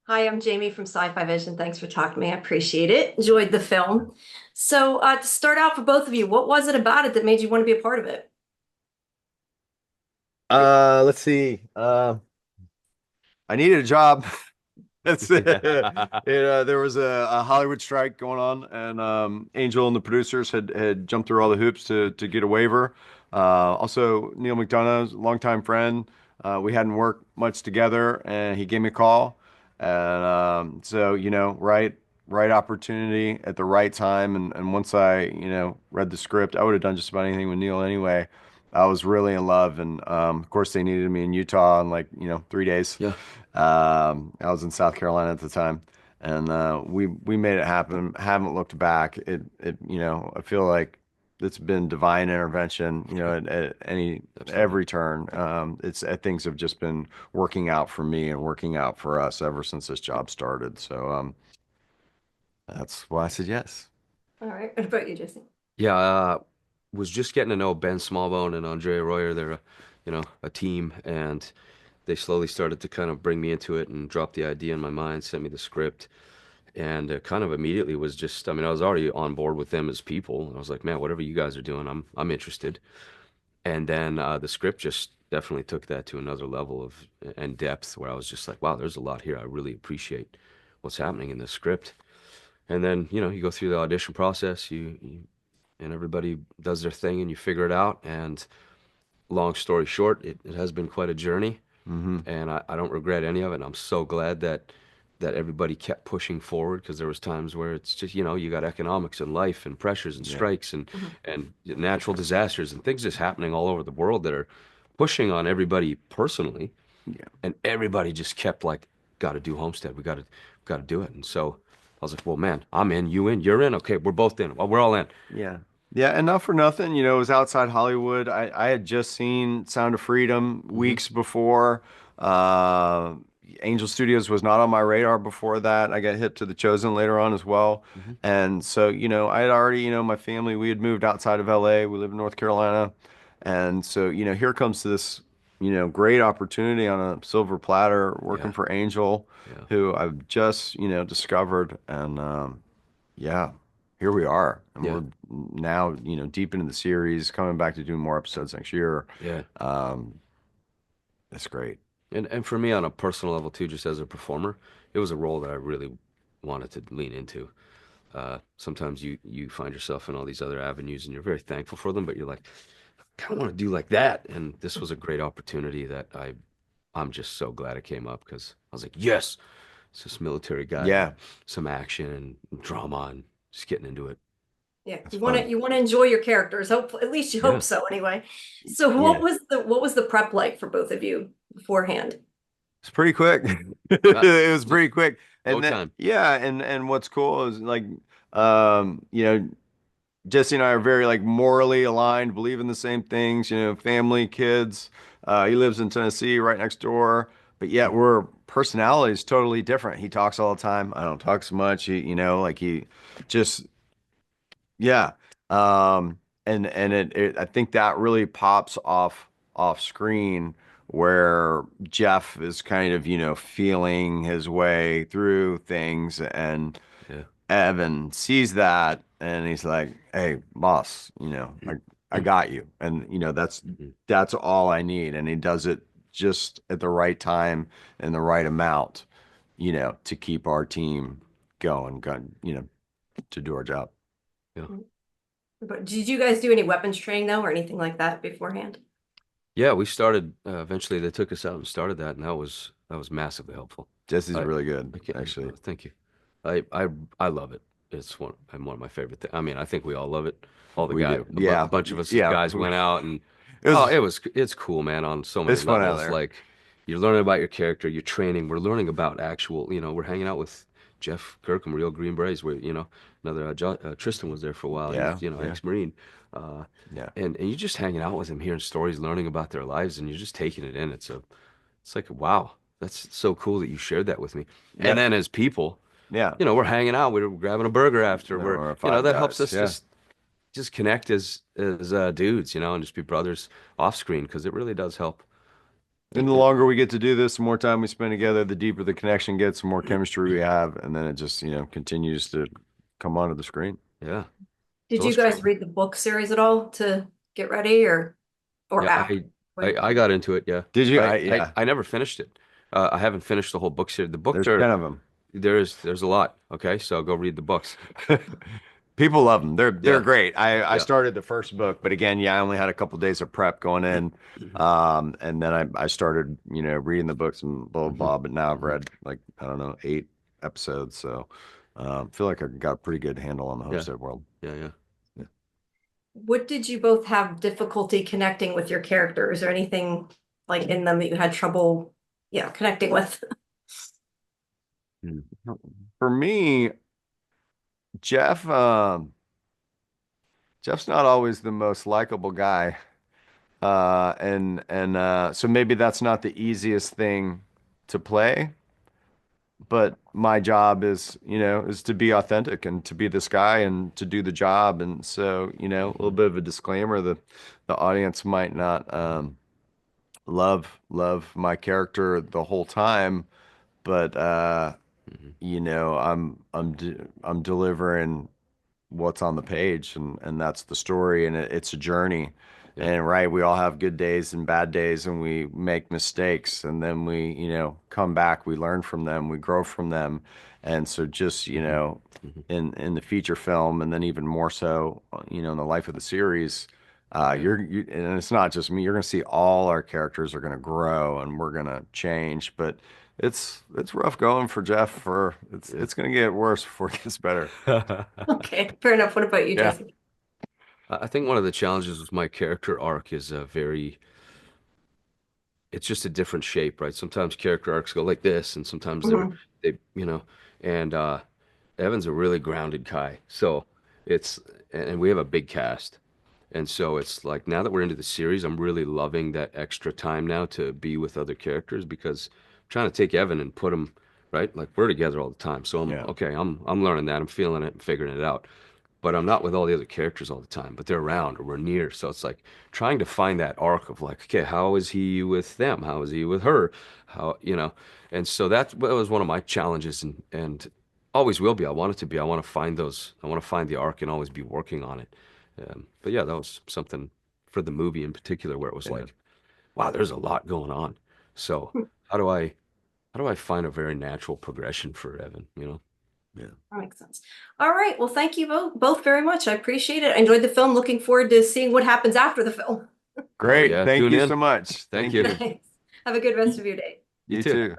Hi, I'm Jamie from Sci-Fi-Vision. Thanks for talking to me. I appreciate it. Enjoyed the film. So, to start out for both of you, what was it about it that made you want to be a part of it? Let's see. I needed a job. That's it. There was a Hollywood strike going on, and Angel and the producers had jumped through all the hoops to get a waiver. Also, Neil McDonough's a longtime friend. We hadn't worked much together, and he gave me a call. And so, right opportunity at the right time. And once I, read the script, I would have done just about anything with Neil anyway. I was really in love, and of course, they needed me in Utah in like, 3 days. Yeah, I was in South Carolina at the time, and we made it happen. Haven't looked back. I feel like it's been divine intervention. At absolutely. every turn. Things have just been working out for me and working out for us ever since this job started. So that's why I said yes. All right. What about you, Jesse? Yeah, was just getting to know Ben Smallbone and Andrea Royer. They're a team, and they slowly started to kind of bring me into it and drop the idea in my mind, sent me the script, and kind of immediately was just, I mean, I was already on board with them as people. I was like, man, whatever you guys are doing, I'm interested. And then the script just definitely took that to another level of and depth where I was just like, wow, there's a lot here. I really appreciate what's happening in this script. And then, you go through the audition process, and everybody does their thing and you figure it out. And long story short, it has been quite a journey, Hmm. and I don't regret any of it. And I'm so glad that everybody kept pushing forward because there was times where it's just, you got economics and life and pressures and Yeah. strikes Mhm. and natural disasters and things just happening all over the world that are pushing on everybody personally. Yeah. And everybody just kept like, got to do Homestead. We got to do it. And so I was like, well, man, I'm in, you in, you're in. Okay, we're both in. Well, we're all in. Yeah. Yeah, and not for nothing, it was outside Hollywood. I had just seen Sound of Freedom Hmm. weeks before. Uh, Angel Studios was not on my radar before that. I got hit to The Chosen later on as well. Hmm. And so, I had already, my family, we had moved outside of LA. We live in North Carolina. And so, here comes this, great opportunity on a silver platter working Yeah, for Angel, yeah, who I've just, discovered. And yeah, here we are, and yeah, we're now, deep into the series, coming back to do more episodes next year. yeah. Um, that's great. And for me on a personal level too, just as a performer, it was a role that I really wanted to lean into. Sometimes you find yourself in all these other avenues and you're very thankful for them, but you're like, I kind of want to do like that. And this was a great opportunity that I'm just so glad it came up because I was like, yes, it's this military guy and Yeah, some action and drama and just getting into it. Yeah, that's you fun. want to enjoy your characters. Hope at least you hope Yeah. so anyway. So Yeah, what was the prep like for both of you beforehand? it's pretty quick. Uh, It was pretty quick, Go and then time. yeah, and what's cool is like, you know, Jesse and I are very like morally aligned, believe in the same things, family, kids. He lives in Tennessee, right next door, but yet we're personalities totally different. He talks all the time. I don't talk so much. Like he just, yeah. And I think that really pops off screen where Jeff is kind of, feeling his way through things, and Yeah. Evan sees that and he's like, "Hey, boss, I got you." And Mhm. that's all I need. And he does it just at the right time and the right amount, to keep our team going, to do our job. Yeah. But did you guys do any weapons training though, or anything like that beforehand? Yeah, we started eventually they took us out and started that and that was massively helpful. Jesse's I really good, I can't actually. thank you. I love it. It's one of my favorite things. I mean, I think we all love it. All the We guy do. a Yeah. bunch of us as Yeah. guys went out and It oh, was it's cool, man, on so many it's fun out levels. there. Like you're learning about your character, you're training, we're learning about actual, we're hanging out with Jeff Kirkham, real Green Berets, where, another Tristan was there for a while. He's, Yeah. Yeah. ex-Marine. Uh, Yeah. and you're just hanging out with him, hearing stories, learning about their lives, and you're just taking it in. It's like, wow, that's so cool that you shared that with me. And Yep. then as people, Yeah. we're hanging out, we're grabbing a burger after, There we're, were Five that helps Guys. us Yeah. just connect as dudes, and just be brothers off screen because it really does help. And the longer we get to do this, the more time we spend together, the deeper the connection gets, the more chemistry we have, and then it just, continues to come onto the screen. Yeah. Did So you it's guys fun. read the book series at all to get ready or Yeah, after? I got into it. Yeah. Did you? I I never finished it. I haven't finished the whole book series. The books There's are 10 of them. there's a lot. Okay, so go read the books. People love them. They're Yeah, great. I yeah. started the first book, but again, yeah, I only had a couple days of prep going in. And then I started, reading the books and blah, blah, blah. But now I've read like, I don't know, 8 episodes. So feel like I got a pretty good handle on the Yeah. Homestead world. Yeah. What did you both have difficulty connecting with your characters or anything like in them that you had trouble, connecting with? For me, Jeff, Jeff's not always the most likable guy. So maybe that's not the easiest thing to play, but my job is to be authentic and to be this guy and to do the job. And so, a little bit of a disclaimer, the audience might not love my character the whole time, but I'm delivering what's on the page, and that's the story, and it's a journey. Yeah. And right, we all have good days and bad days, and we make mistakes, and then we come back, we learn from them, we grow from them. And so just in the feature film, and then even more so in the life of the series, and it's not just me, you're gonna see all our characters are gonna grow and we're gonna change. But it's rough going for Jeff. It's gonna get worse before it gets better. Okay, fair enough. What about you, Yeah. Jesse? I think one of the challenges with my character arc is it's just a different shape, right? Sometimes character arcs go like this, and sometimes Mhm. and Evan's a really grounded guy. So and we have a big cast. And so it's like now that we're into the series, I'm really loving that extra time now to be with other characters because I'm trying to take Evan and put him, right? Like we're together all the time. So Yeah. I'm learning that. I'm feeling it and figuring it out. But I'm not with all the other characters all the time, but they're around or we're near. So it's like trying to find that arc of like, okay, how is he with them? How is he with her? And so that was one of my challenges and always will be. I want it to be. I want to find the arc and always be working on it. But yeah, that was something for the movie in particular where it was Yeah. like, wow, there's a lot going on. So how do I find a very natural progression for Evan, Yeah. That makes sense. All right. Well, thank you both very much. I appreciate it. I enjoyed the film. Looking forward to seeing what happens after the film. Great. yeah, Thank tune you in. so much. Thank you. Have a good rest of your day. You You too. too.